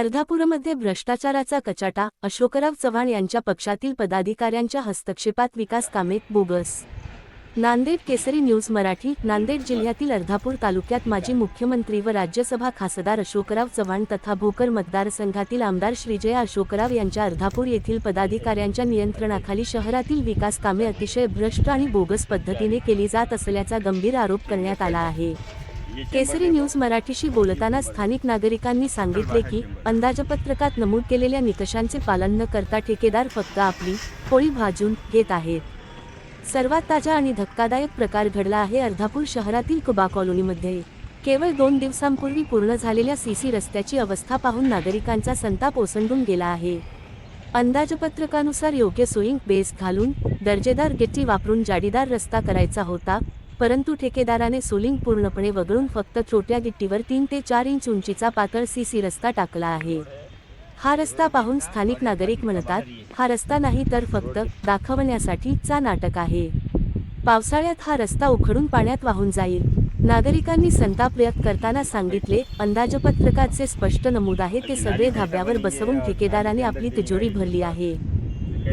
अर्धापूरमध्ये भ्रष्टाचाराचा कचाटा, अशोकराव चव्हाण यांच्या पक्षातील पदाधिकाऱ्यांच्या हस्तक्षेपात विकास कामे बोगस। नांदेड केसरी न्यूज मराठी। नांदेड जिल्ह्यातील अर्धापूर तालुक्यात माजी मुख्यमंत्री व राज्यसभा खासदार अशोकराव चव्हाण तथा भोकर मतदारसंघातील आमदार श्रीजया अशोकराव यांच्या अर्धापूर येथील पदाधिकाऱ्यांच्या नियंत्रणाखाली शहरातील विकास कामे अतिशय भ्रष्ट आणि बोगस पद्धतीने केली जात असल्याचा गंभीर आरोप करण्यात आला आहे। केसरी न्यूज मराठीशी बोलताना स्थानिक नागरिकांनी सांगितले की अंदाजपत्रकात नमूद केलेल्या निकषांचे पालन न करता ठेकेदार फक्त आपली पोळी भाजून घेत आहेत। सर्वात ताजा आणि धक्कादायक प्रकार घडला आहे अर्धापूर शहरातील कुबा कॉलनीमध्ये। केवळ 2 दिवसांपूर्वी पूर्ण झालेल्या सीसी रस्त्याची अवस्था पाहून नागरिकांचा संताप ओसंडून गेला आहे। अंदाजपत्रकानुसार योग्य सोयींग बेस घालून दर्जेदार गिट्टी वापरून जाडीदार रस्ता करायचा होता, परंतु ठेकेदाराने सोलिंग पूर्णपणे वगळून फक्त छोट्या गिट्टीवर 3 ते 4 इंच उंचीचा पातळ सीसी रस्ता टाकला आहे। हा रस्ता पाहून स्थानिक नागरिक म्हणतात, हा रस्ता नाही तर फक्त दाखवण्यासाठीचा नाटक आहे। पावसाळ्यात हा रस्ता उखडून पाण्यात वाहून जाईल। नागरिकांनी संताप व्यक्त करताना सांगितले, अंदाजपत्रकाचे स्पष्ट नमूद आहे ते सगळे धाब्यावर बसवून ठेकेदाराने आपली तिजोरी भरली आहे।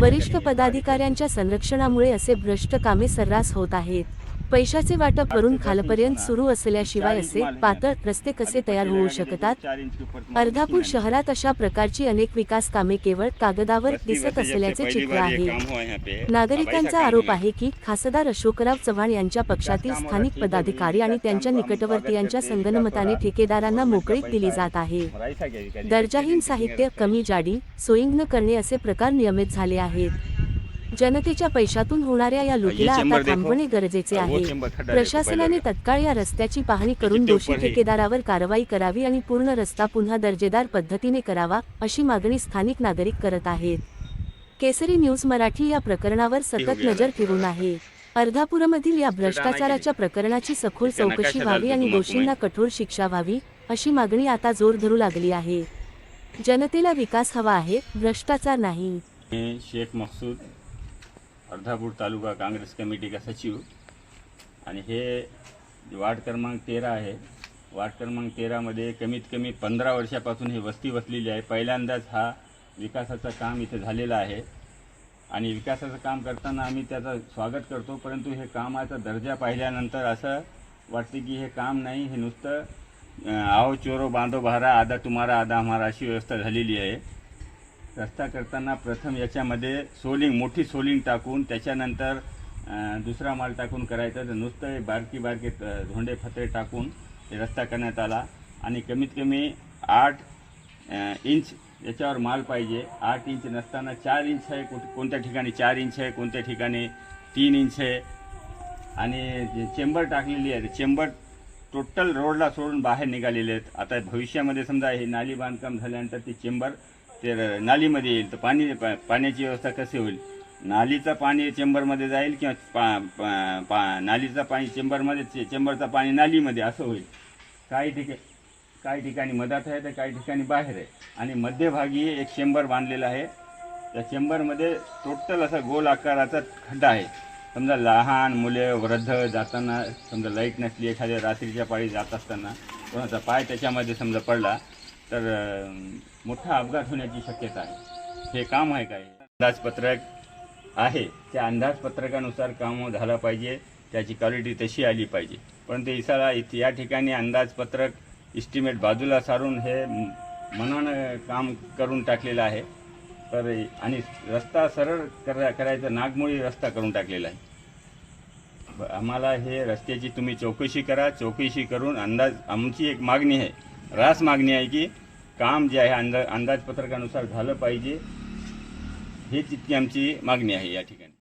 वरिष्ठ पदाधिकाऱ्यांच्या संरक्षणामुळे असे भ्रष्ट कामे सर्रास होत आहेत। पैशाचे वाटप वरून खालपर्यंत सुरू असल्याशिवाय असे पातळ रस्ते कसे तयार होऊ शकतात? अर्धापूर शहरात अशा प्रकारची अनेक विकास कामे केवळ कागदावर दिसत असल्याचे चित्र आहे। नागरिकांचा आरोप आहे की खासदार अशोकराव चव्हाण यांच्या पक्षातील स्थानिक पदाधिकारी आणि त्यांच्या निकटवर्तीयांच्या संगनमताने ठेकेदारांना मोकळीक दिली जात आहे। दर्जाहीन साहित्य, कमी जाडी, सोयींग न करणे असे प्रकार नियमित झाले आहेत। जनतेच्या पैशातून होणाऱ्या या लुटीला आता थांबवणे गरजेचे आहे। प्रशासनाने तत्काळ या रस्त्याची पाहणी करून दोषी ठेकेदारावर कारवाई करावी आणि पूर्ण रस्ता पुन्हा दर्जेदार पद्धतीने करावा, अशी मागणी स्थानिक नागरिक करत आहेत। केसरी न्यूज मराठी या प्रकरणावर सतत नजर ठेवून आहे। अर्धापूरमधील या भ्रष्टाचाराच्या प्रकरणाची सखोल चौकशी व्हावी आणि दोषींना कठोर शिक्षा व्हावी, अशी मागणी आता जोर धरू लागली आहे। जनतेला विकास हवा आहे, भ्रष्टाचार नाही। शेख मकसूद, अर्धापूर तालुका काँग्रेस कमिटी का सचिव, आणि हे वार्ड क्रमांक 13 आहे। वार्ड क्रमांक 13 मध्ये कमीत कमी 15 वर्षापासून ही वस्ती वसलेली आहे। पहिल्यांदाच हा विकासाचं काम इथे झालेलं आहे आणि विकासाचं काम करताना आम्ही त्याचं स्वागत करतो, परंतु हे कामाचा दर्जा पाहिल्यानंतर असं वाटते की हे काम नाही, हे नुसतं आओ चोरो बांधो भारा, आधा तुम्हारा आधा हमारा अशी व्यवस्था झालेली आहे। रस्ता करताना प्रथम याच्यामध्ये सोलिंग, मोठी सोलिंग टाकून त्याच्यानंतर दुसरा माल टाकून करायचा, तर नुसतं बारकी धोंडे फतरे टाकून हे रस्ता करण्यात आला आणि कमीत कमी 8 इंच याच्यावर माल पाहिजे। 8 इंच नसताना 4 इंच आहे, कोणत्या ठिकाणी 4 इंच आहे, कोणत्या ठिकाणी 3 इंच आहे। आणि चेंबर टाकलेली आहे, चेंबर टोटल रोडला सोडून बाहेर निघालेले आहेत। आता भविष्यामध्ये समजा हे नाली बांधकाम झाल्यानंतर ती चेंबर ते नालीमध्ये येईल, तर पाण्याची व्यवस्था कशी होईल? नालीचं पाणी चेंबरमध्ये जाईल किंवा नालीचं पाणी चेंबरमध्ये, चेंबरचं पाणी नालीमध्ये, असं होईल। काही ठिकाणी मधात आहे तर काही ठिकाणी बाहेर आहे आणि मध्यभागी एक चेंबर बांधलेला आहे। त्या चेंबरमध्ये टोटल असा गोल आकाराचा खड्डा आहे। समजा लहान मुले, वृद्ध जाताना, समजा लाईट नसली, एखाद्या रात्रीच्या पाळी जात असताना कोणाचा पाय त्याच्यामध्ये समजा पडला तर मोठा अपघात होण्याची शक्यता आहे। हे काम आहे काय? अंदाजपत्रक आहे, त्या अंदाजपत्रकानुसार काम झालं पाहिजे, त्याची क्वालिटी तशी आली पाहिजे। परंतु या ठिकाणी अंदाजपत्रक इस्टिमेट बाजूला सारून हे मनानं काम करून टाकलेलं आहे। तर आणि रस्ता सरळ करायचा नागमोडी रस्ता करून टाकलेला आहे। आम्हाला हे रस्त्याची तुम्ही चौकशी करा, चौकशी करून आमची एक मागणी आहे, रास मागणी आहे की काम जे आहे अंदाजपत्रकानुसार झालं पाहिजे, हे तितकी आमची मागणी आहे या ठिकाणी।